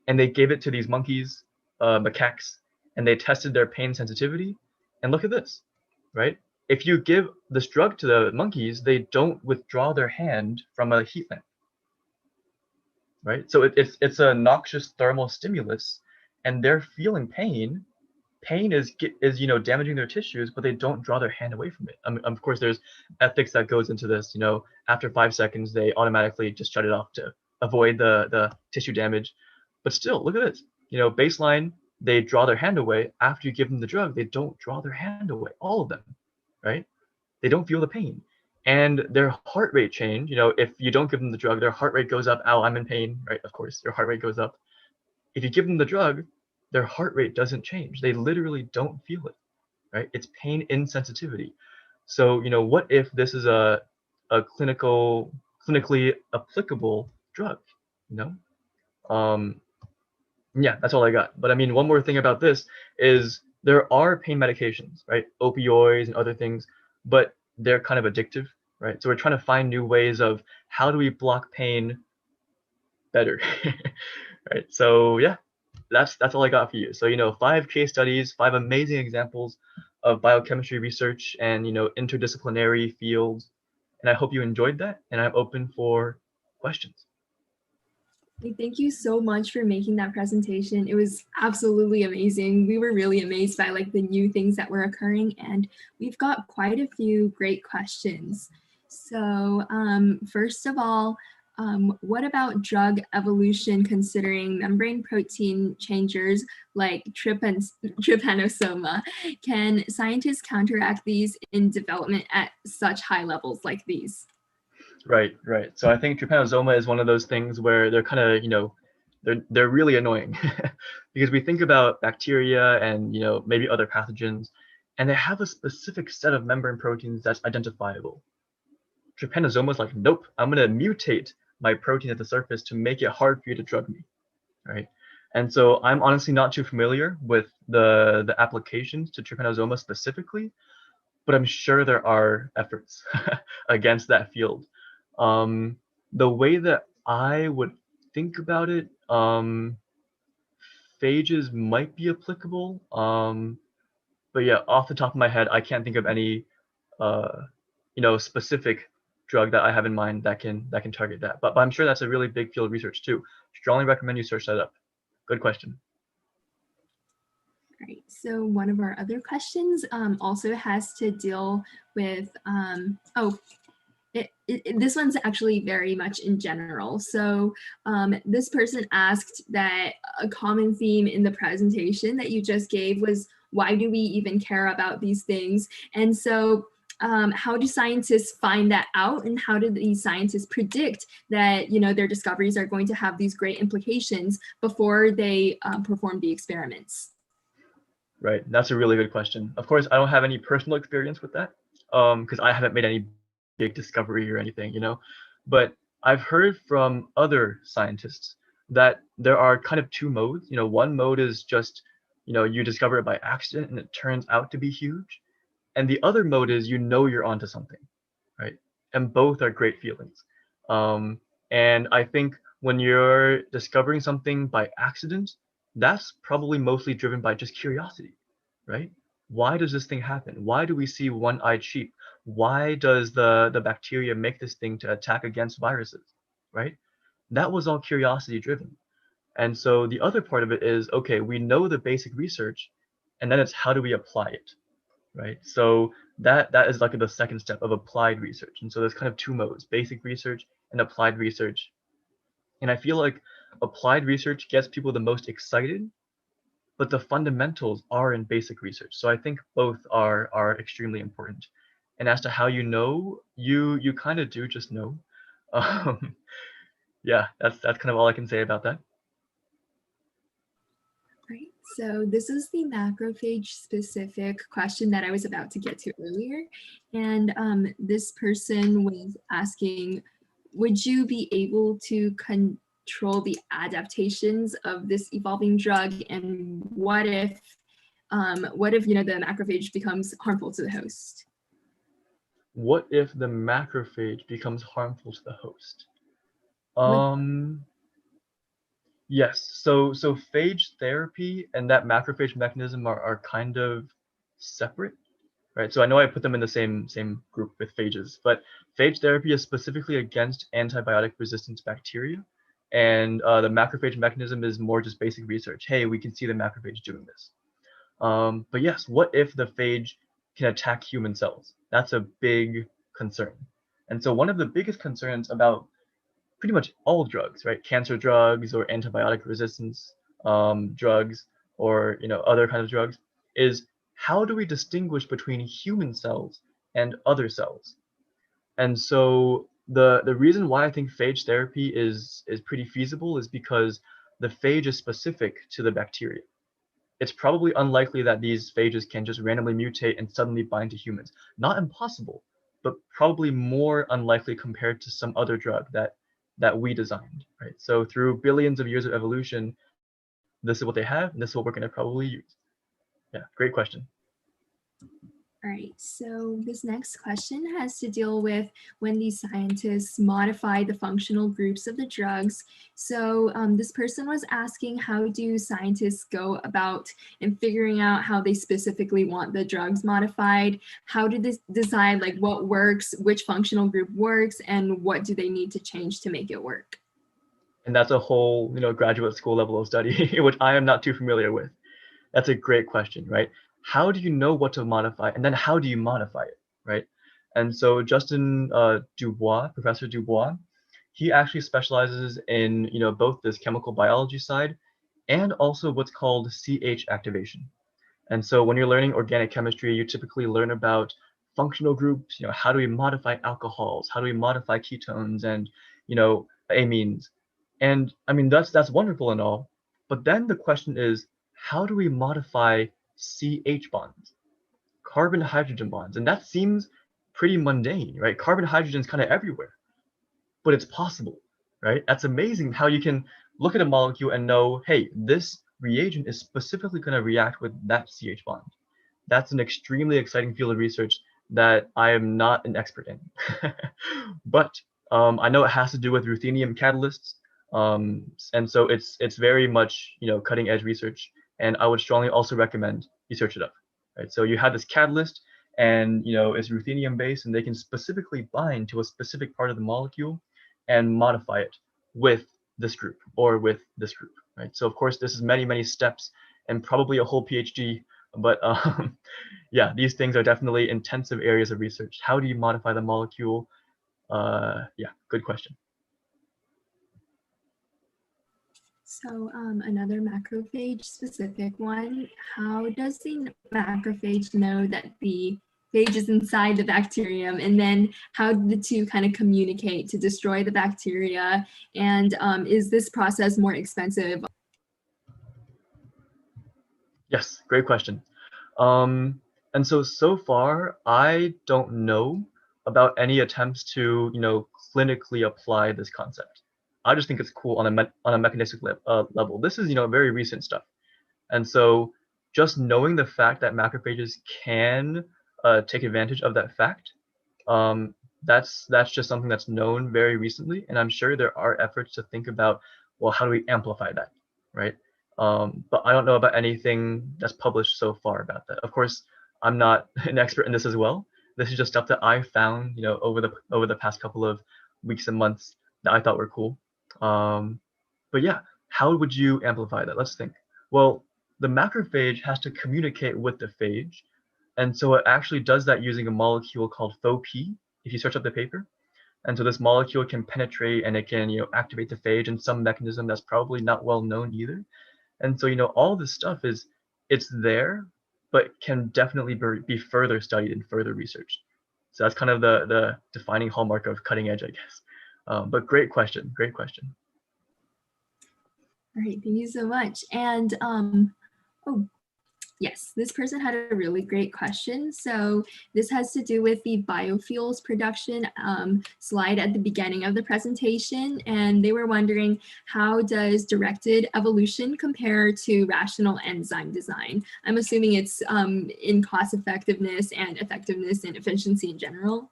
And they gave it to these monkeys, macaques, and they tested their pain sensitivity. And look at this, right? If you give this drug to the monkeys, they don't withdraw their hand from a heat lamp, right? So it's a noxious thermal stimulus, and they're feeling pain. Pain is damaging their tissues, but they don't draw their hand away from it. Of course, there's ethics that goes into this. After 5 seconds, they automatically just shut it off to avoid the tissue damage. But still, look at this. Baseline, they draw their hand away. After you give them the drug, they don't draw their hand away. All of them, right? They don't feel the pain. And their heart rate change, if you don't give them the drug, their heart rate goes up. Ow, I'm in pain, right? Of course, their heart rate goes up. If you give them the drug, their heart rate doesn't change. They literally don't feel it, right? It's pain insensitivity. So, what if this is a clinically applicable drug, Yeah, that's all I got. But one more thing about this is there are pain medications, right? Opioids and other things, but they're kind of addictive, right? So we're trying to find new ways of how do we block pain better, right? So yeah, that's all I got for you. So 5 case studies, 5 amazing examples of biochemistry research and interdisciplinary fields, and I hope you enjoyed that. And I'm open for questions. Thank you so much for making that presentation. It was absolutely amazing. We were really amazed by the new things that were occurring, and we've got quite a few great questions. So first of all, what about drug evolution considering membrane protein changers like trypanosoma? Can scientists counteract these in development at such high levels like these? Right. So I think trypanosoma is one of those things where they're kind of, they're really annoying because we think about bacteria and, maybe other pathogens, and they have a specific set of membrane proteins that's identifiable. Trypanosoma is like, nope, I'm going to mutate my protein at the surface to make it hard for you to drug me, right? And so I'm honestly not too familiar with the applications to trypanosoma specifically, but I'm sure there are efforts against that field. The way that I would think about it, phages might be applicable. But yeah, off the top of my head, I can't think of any, specific drug that I have in mind that can target that. But I'm sure that's a really big field of research too. Strongly recommend you search that up. Good question. Right. So one of our other questions also has to deal with, this one's actually very much in general. So this person asked that a common theme in the presentation that you just gave was, why do we even care about these things? And so how do scientists find that out, and how do these scientists predict that their discoveries are going to have these great implications before they perform the experiments? Right, that's a really good question. Of course, I don't have any personal experience with that because I haven't made any big discovery or anything, but I've heard from other scientists that there are kind of 2 modes. One mode is just, you discover it by accident and it turns out to be huge. And the other mode is, you're onto something, right? And both are great feelings. And I think when you're discovering something by accident, that's probably mostly driven by just curiosity, right? Why does this thing happen? Why do we see one-eyed sheep? Why does the bacteria make this thing to attack against viruses, right? That was all curiosity driven. And so the other part of it is, okay, we know the basic research, and then it's how do we apply it, right? So that is like the second step of applied research. And so there's kind of 2 modes, basic research and applied research. And I feel like applied research gets people the most excited, but the fundamentals are in basic research. So I think both are extremely important. And as to how you know, you kind of do just know. Um, yeah, that's kind of all I can say about that. Right, so this is the macrophage specific question that I was about to get to earlier. And this person was asking, would you be able to control the adaptations of this evolving drug? And what if the macrophage becomes harmful to the host? What if the macrophage becomes harmful to the host? Would Yes, so phage therapy and that macrophage mechanism are kind of separate, right? So I know I put them in the same group with phages, but phage therapy is specifically against antibiotic resistant bacteria, and the macrophage mechanism is more just basic research. Hey, we can see the macrophage doing this. But yes, what if the phage can attack human cells? That's a big concern. And so one of the biggest concerns about pretty much all drugs, right? Cancer drugs or antibiotic resistance drugs, or other kinds of drugs, is how do we distinguish between human cells and other cells? And so the reason why I think phage therapy is pretty feasible is because the phage is specific to the bacteria. It's probably unlikely that these phages can just randomly mutate and suddenly bind to humans. Not impossible, but probably more unlikely compared to some other drug that we designed, right? So through billions of years of evolution, this is what they have, and this is what we're going to probably use. Yeah, great question. All right, so this next question has to deal with when these scientists modify the functional groups of the drugs. So this person was asking, how do scientists go about in figuring out how they specifically want the drugs modified? How do they decide like what works, which functional group works, and what do they need to change to make it work? And that's a whole graduate school level of study, which I am not too familiar with. That's a great question, right? How do you know what to modify, and then how do you modify it, right? And so Justin Dubois, Professor Dubois, he actually specializes in both this chemical biology side and also what's called CH activation. And so when you're learning organic chemistry, you typically learn about functional groups. How do we modify alcohols? How do we modify ketones and amines? And I mean that's wonderful and all, but then the question is, how do we modify CH bonds, carbon hydrogen bonds? And that seems pretty mundane, right? Carbon hydrogen is kind of everywhere, but it's possible, right? That's amazing how you can look at a molecule and know, hey, this reagent is specifically going to react with that CH bond. That's an extremely exciting field of research that I am not an expert in. But I know it has to do with ruthenium catalysts. And so it's very much cutting edge research, and I would strongly also recommend you search it up. Right? So you have this catalyst, and it's ruthenium based, and they can specifically bind to a specific part of the molecule and modify it with this group or with this group. Right? So of course this is many steps and probably a whole PhD, but yeah, these things are definitely intensive areas of research. How do you modify the molecule? Yeah, good question. So another macrophage specific one, how does the macrophage know that the phage is inside the bacterium? And then how do the two kind of communicate to destroy the bacteria? And is this process more expensive? Yes, great question. And so far, I don't know about any attempts to, clinically apply this concept. I just think it's cool on a mechanistic level. This is, very recent stuff. And so just knowing the fact that macrophages can take advantage of that fact, that's just something that's known very recently. And I'm sure there are efforts to think about, well, how do we amplify that, right? But I don't know about anything that's published so far about that. Of course, I'm not an expert in this as well. This is just stuff that I found, over the past couple of weeks and months that I thought were cool. But yeah, how would you amplify that? Let's think. Well, the macrophage has to communicate with the phage, and so it actually does that using a molecule called FOP, if you search up the paper. And so this molecule can penetrate and it can, activate the phage in some mechanism that's probably not well known either. And so, all this stuff it's there, but can definitely be further studied and further researched. So that's kind of the defining hallmark of cutting edge, I guess. But great question, great question. All right, thank you so much. And oh, yes, this person had a really great question. So this has to do with the biofuels production slide at the beginning of the presentation. And they were wondering, how does directed evolution compare to rational enzyme design? I'm assuming it's in cost effectiveness and efficiency in general.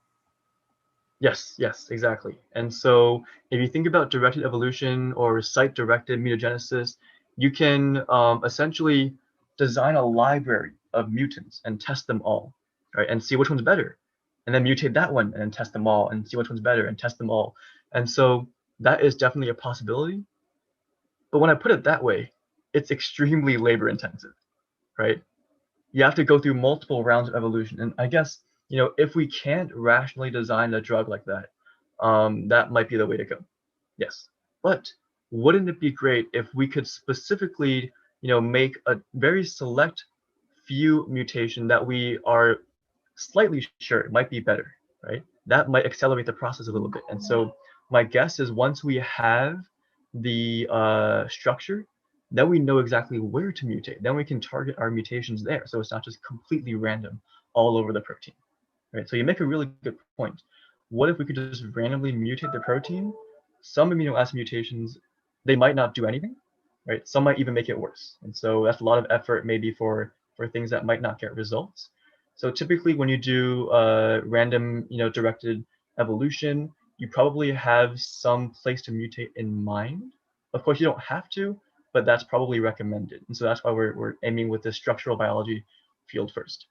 Yes, exactly. And so if you think about directed evolution or site-directed mutagenesis, you can essentially design a library of mutants and test them all, right? And see which one's better. And then mutate that one and then test them all and see which one's better and test them all. And so that is definitely a possibility. But when I put it that way, it's extremely labor intensive, right? You have to go through multiple rounds of evolution. And I guess, if we can't rationally design a drug like that, that might be the way to go. Yes. But wouldn't it be great if we could specifically, make a very select few mutation that we are slightly sure might be better, right? That might accelerate the process a little bit. And so my guess is once we have the structure, then we know exactly where to mutate. Then we can target our mutations there. So it's not just completely random all over the protein, right? So you make a really good point. What if we could just randomly mutate the protein? Some amino acid mutations, they might not do anything, right? Some might even make it worse. And so that's a lot of effort maybe for things that might not get results. So typically when you do random, directed evolution, you probably have some place to mutate in mind. Of course, you don't have to, but that's probably recommended. And so that's why we're aiming with the structural biology field first.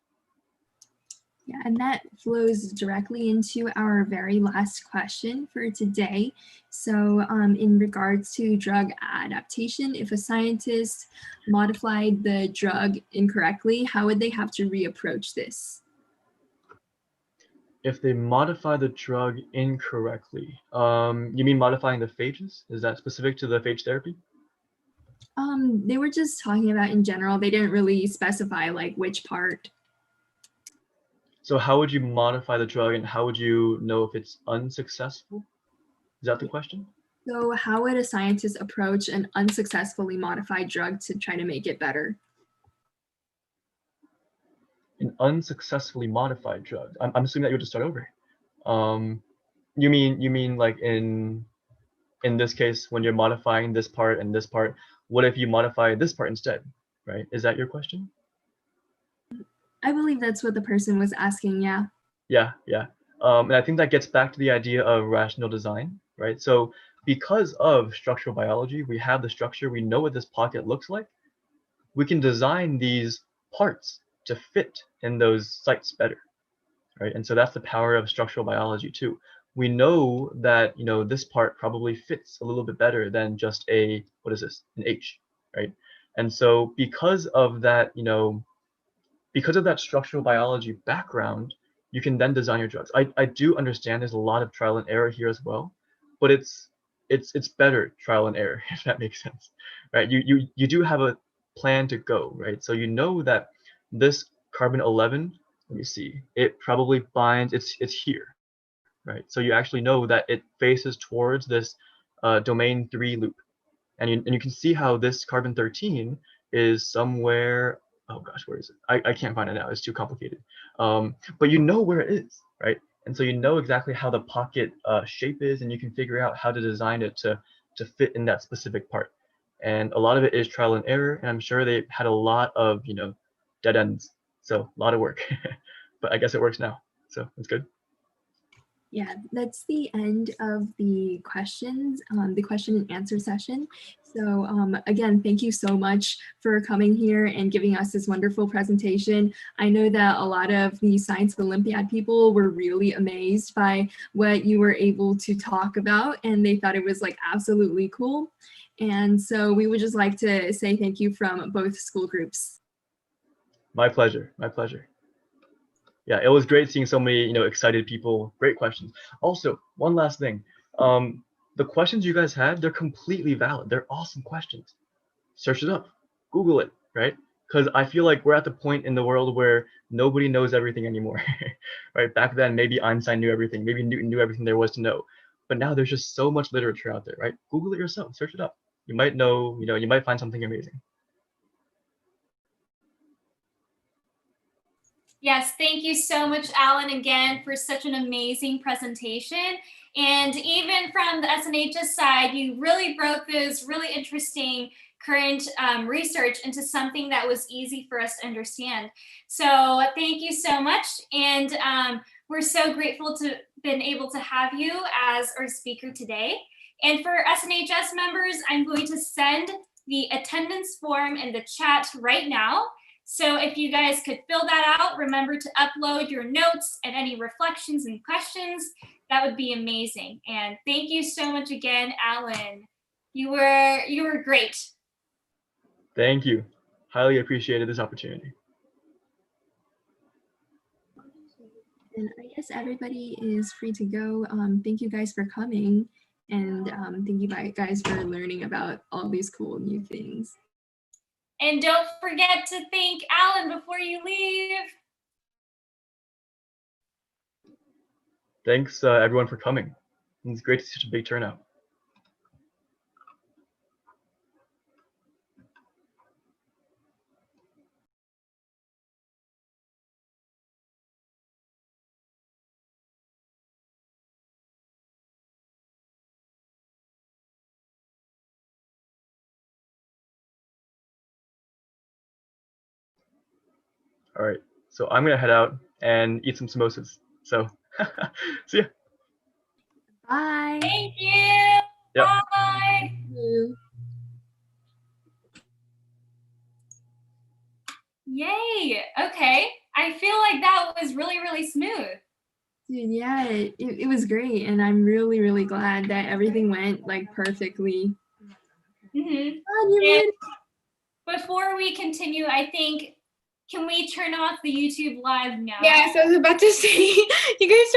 Yeah, and that flows directly into our very last question for today. So in regards to drug adaptation, if a scientist modified the drug incorrectly, how would they have to reapproach this? If they modify the drug incorrectly, you mean modifying the phages? Is that specific to the phage therapy? They were just talking about in general. They didn't really specify like which part. So how would you modify the drug and how would you know if it's unsuccessful? Is that the question? So how would a scientist approach an unsuccessfully modified drug to try to make it better? An unsuccessfully modified drug. I'm assuming that you would just start over. You mean like in this case when you're modifying this part and this part, what if you modify this part instead, right? Is that your question? I believe that's what the person was asking, yeah. Yeah. And I think that gets back to the idea of rational design, right? So because of structural biology, we have the structure, we know what this pocket looks like. We can design these parts to fit in those sites better, right? And so that's the power of structural biology too. We know that, this part probably fits a little bit better than just what is this, an H, right? And so because of that, because of that structural biology background, you can then design your drugs. I do understand there's a lot of trial and error here as well, but it's better trial and error, if that makes sense, right? You do have a plan to go, right? So you know that this carbon 11, let me see, it probably binds, it's here, right? So you actually know that it faces towards this domain 3 loop. And you can see how this carbon 13 is somewhere, oh gosh, where is it? I can't find it now, it's too complicated. But you know where it is, right? And so you know exactly how the pocket shape is, and you can figure out how to design it to fit in that specific part. And a lot of it is trial and error, and I'm sure they had a lot of, dead ends. So a lot of work, but I guess it works now. So it's good. Yeah, that's the end of the questions, the question and answer session. So again, thank you so much for coming here and giving us this wonderful presentation. I know that a lot of the Science Olympiad people were really amazed by what you were able to talk about, and they thought it was like absolutely cool. And so we would just like to say thank you from both school groups. My pleasure, my pleasure. yeah, it was great seeing so many, excited people. Great questions. Also, one last thing. The questions you guys had, they're completely valid. They're awesome questions. Search it up, Google it, right? Because I feel like we're at the point in the world where nobody knows everything anymore, right? Back then, maybe Einstein knew everything, maybe Newton knew everything there was to know. But now there's just so much literature out there, right? Google it yourself, search it up. You might know, you might find something amazing. Yes, thank you so much, Alan, again, for such an amazing presentation. And even from the SNHS side, you really broke those really interesting current research into something that was easy for us to understand. So thank you so much. And we're so grateful to been able to have you as our speaker today. And for SNHS members, I'm going to send the attendance form in the chat right now. So if you guys could fill that out, remember to upload your notes and any reflections and questions. That would be amazing. And thank you so much again, Alan. You were great. Thank you. Highly appreciated this opportunity. And I guess everybody is free to go. Thank you guys for coming. And thank you guys for learning about all these cool new things. And don't forget to thank Alan before you leave. Thanks everyone for coming. It's great to see such a big turnout. All right, so I'm gonna head out and eat some samosas. So, see ya. Bye. Thank you. Yep. Bye. Thank you. Yay. Okay. I feel like that was really, really smooth. Dude, yeah, it was great. And I'm really, really glad that everything went like perfectly. And before we continue, I think, can we turn off the YouTube live now? Yes, I was about to say, you guys